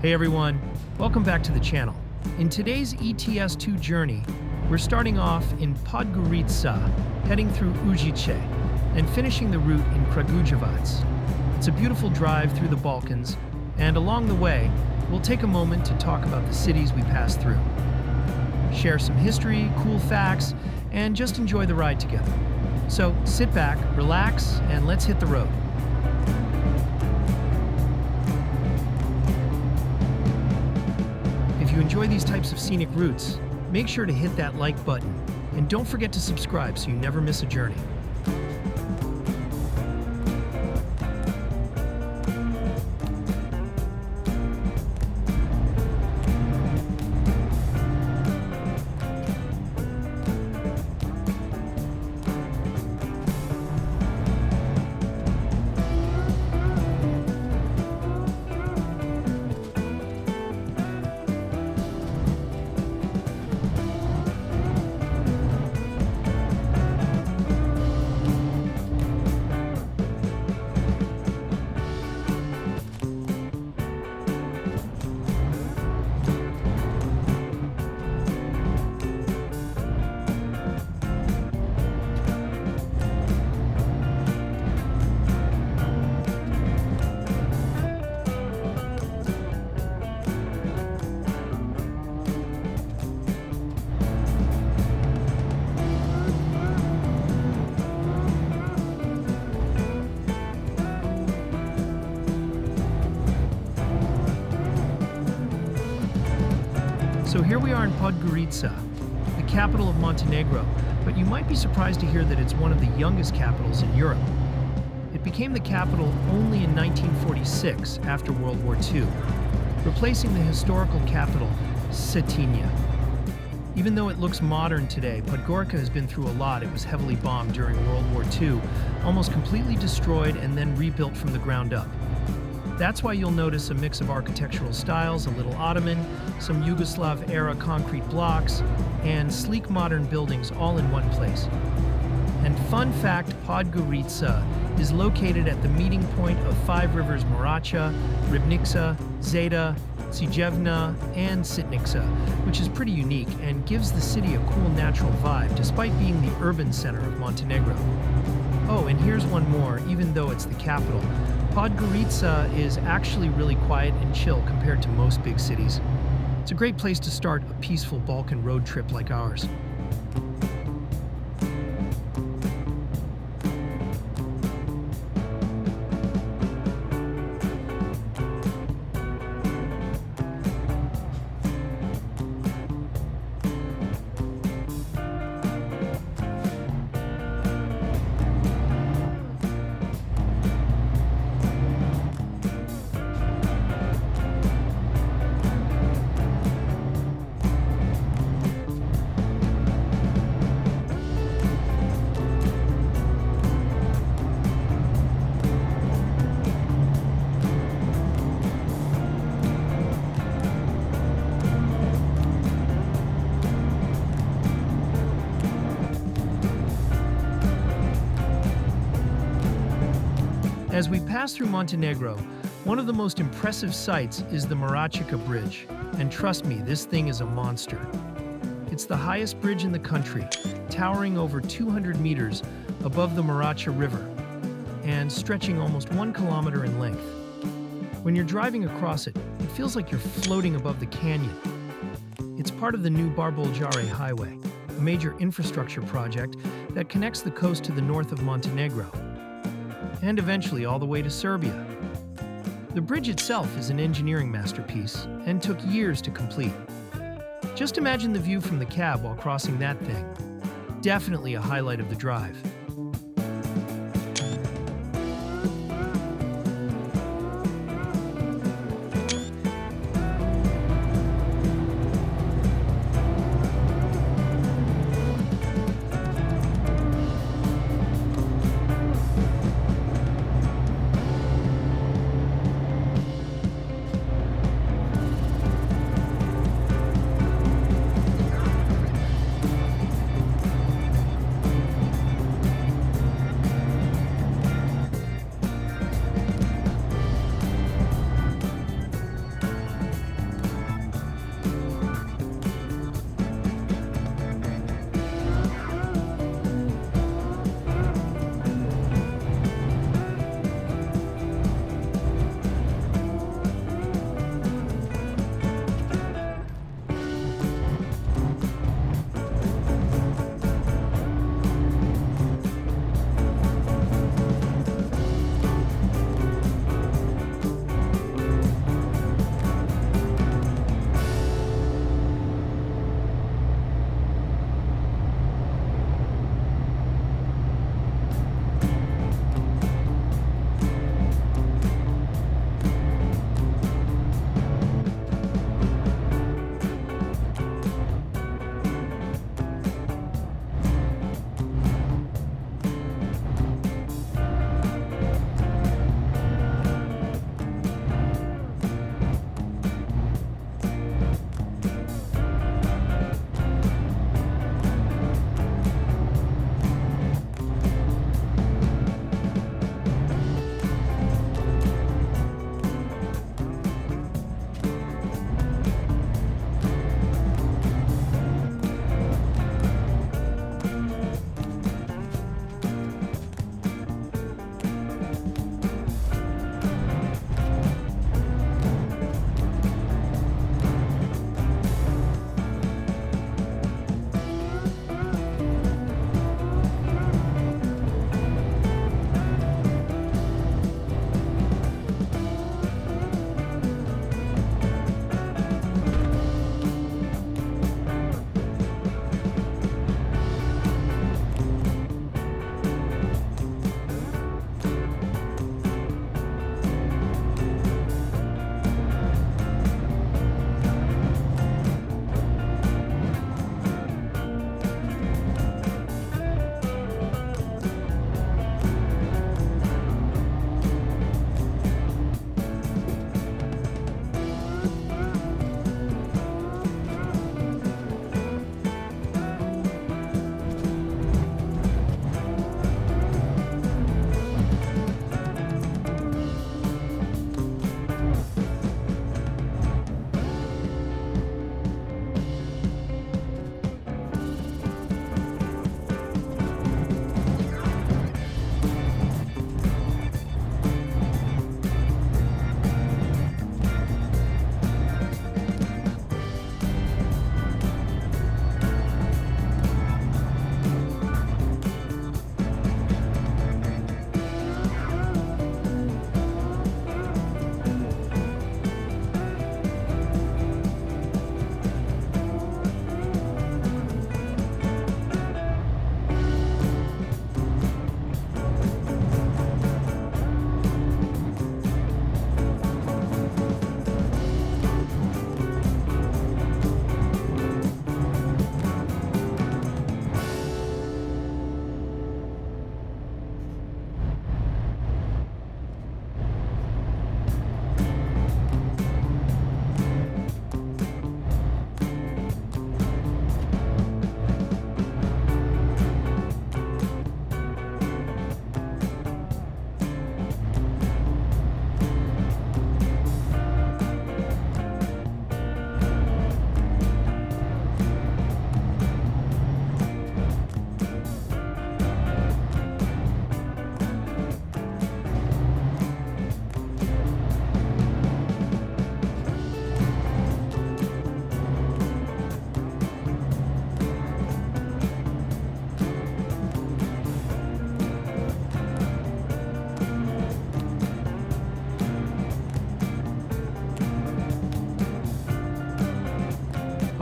Hey everyone, welcome back to the channel. In today's ETS2 journey, we're starting off in Podgorica, heading through Užice, and finishing the route in Kragujevac. It's a beautiful drive through the Balkans, and along the way, we'll take a moment to talk about the cities we pass through. Share some history, cool facts, and just enjoy the ride together. So sit back, relax, and let's hit the road. If you enjoy these types of scenic routes, make sure to hit that like button, and don't forget to subscribe so you never miss a journey. So here we are in Podgorica, the capital of Montenegro, but you might be surprised to hear that it's one of the youngest capitals in Europe. It became the capital only in 1946 after World War II, replacing the historical capital, Cetinje. Even though it looks modern today, Podgorica has been through a lot. It was heavily bombed during World War II, almost completely destroyed and then rebuilt from the ground up. That's why you'll notice a mix of architectural styles, a little Ottoman, some Yugoslav-era concrete blocks, and sleek modern buildings all in one place. And fun fact, Podgorica is located at the meeting point of 5 rivers Moračica, Ribnica, Zeta, Cijevna, and Sitnica, which is pretty unique and gives the city a cool natural vibe despite being the urban center of Montenegro. Oh, and here's one more, even though it's the capital. Podgorica is actually really quiet and chill compared to most big cities. It's a great place to start a peaceful Balkan road trip like ours. As we pass through Montenegro, one of the most impressive sights is the Moračica Bridge, and trust me, this thing is a monster. It's the highest bridge in the country, towering over 200 meters above the Moračica River, and stretching almost 1 kilometer in length. When you're driving across it, it feels like you're floating above the canyon. It's part of the new Barboljare Highway, a major infrastructure project that connects the coast to the north of Montenegro, and eventually all the way to Serbia. The bridge itself is an engineering masterpiece and took years to complete. Just imagine the view from the cab while crossing that thing. Definitely a highlight of the drive.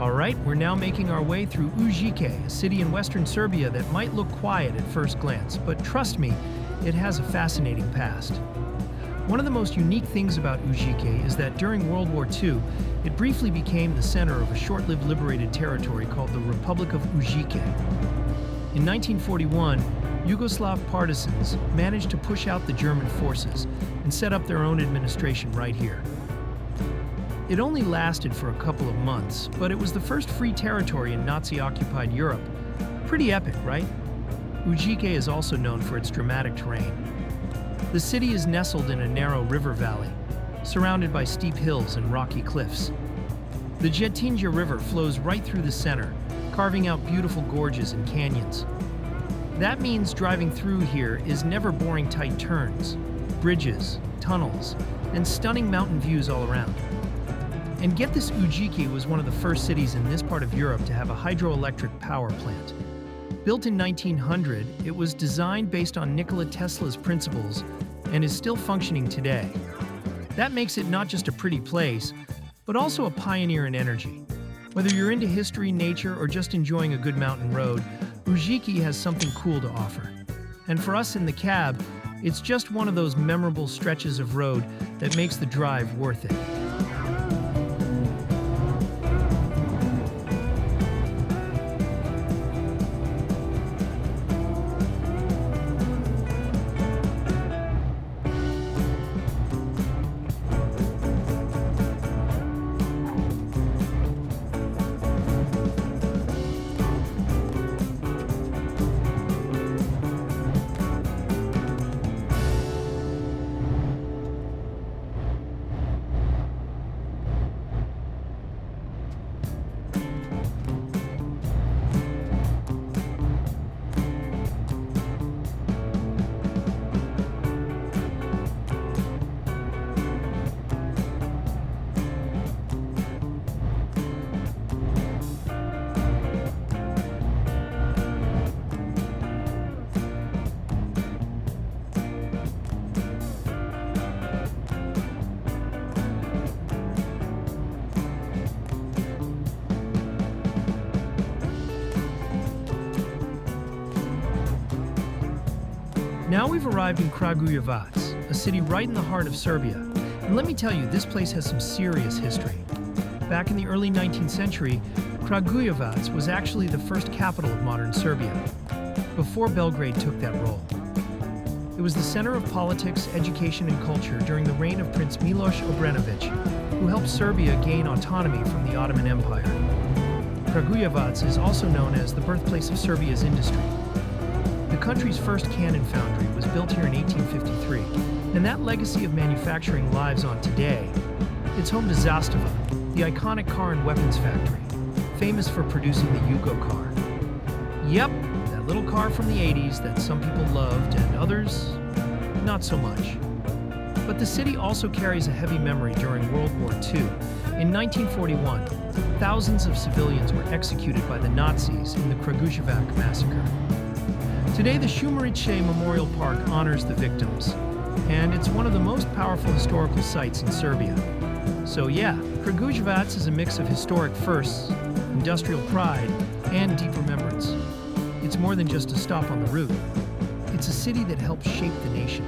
All right, we're now making our way through Užice, a city in western Serbia that might look quiet at first glance, but trust me, it has a fascinating past. One of the most unique things about Užice is that during World War II, it briefly became the center of a short-lived liberated territory called the Republic of Užice. In 1941, Yugoslav partisans managed to push out the German forces and set up their own administration right here. It only lasted for a couple of months, but it was the first free territory in Nazi-occupied Europe. Pretty epic, right? Užice is also known for its dramatic terrain. The city is nestled in a narrow river valley, surrounded by steep hills and rocky cliffs. The Jetinja River flows right through the center, carving out beautiful gorges and canyons. That means driving through here is never boring tight turns, bridges, tunnels, and stunning mountain views all around. And get this, Užice was one of the first cities in this part of Europe to have a hydroelectric power plant. Built in 1900, it was designed based on Nikola Tesla's principles and is still functioning today. That makes it not just a pretty place, but also a pioneer in energy. Whether you're into history, nature, or just enjoying a good mountain road, Užice has something cool to offer. And for us in the cab, it's just one of those memorable stretches of road that makes the drive worth it. Now we've arrived in Kragujevac, a city right in the heart of Serbia. And let me tell you, this place has some serious history. Back in the early 19th century, Kragujevac was actually the first capital of modern Serbia, before Belgrade took that role. It was the center of politics, education, and culture during the reign of Prince Miloš Obrenović, who helped Serbia gain autonomy from the Ottoman Empire. Kragujevac is also known as the birthplace of Serbia's industry. The country's first cannon foundry was built here in 1853, and that legacy of manufacturing lives on today. It's home to Zastava, the iconic car and weapons factory, famous for producing the Yugo car. Yep, that little car from the 80s that some people loved and others, not so much. But the city also carries a heavy memory during World War II. In 1941, thousands of civilians were executed by the Nazis in the Kragujevac massacre. Today, the Moračica Memorial Park honors the victims, and it's one of the most powerful historical sites in Serbia. So yeah, Kragujevac is a mix of historic firsts, industrial pride, and deep remembrance. It's more than just a stop on the route. It's a city that helped shape the nation.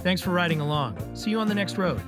Thanks for riding along. See you on the next road.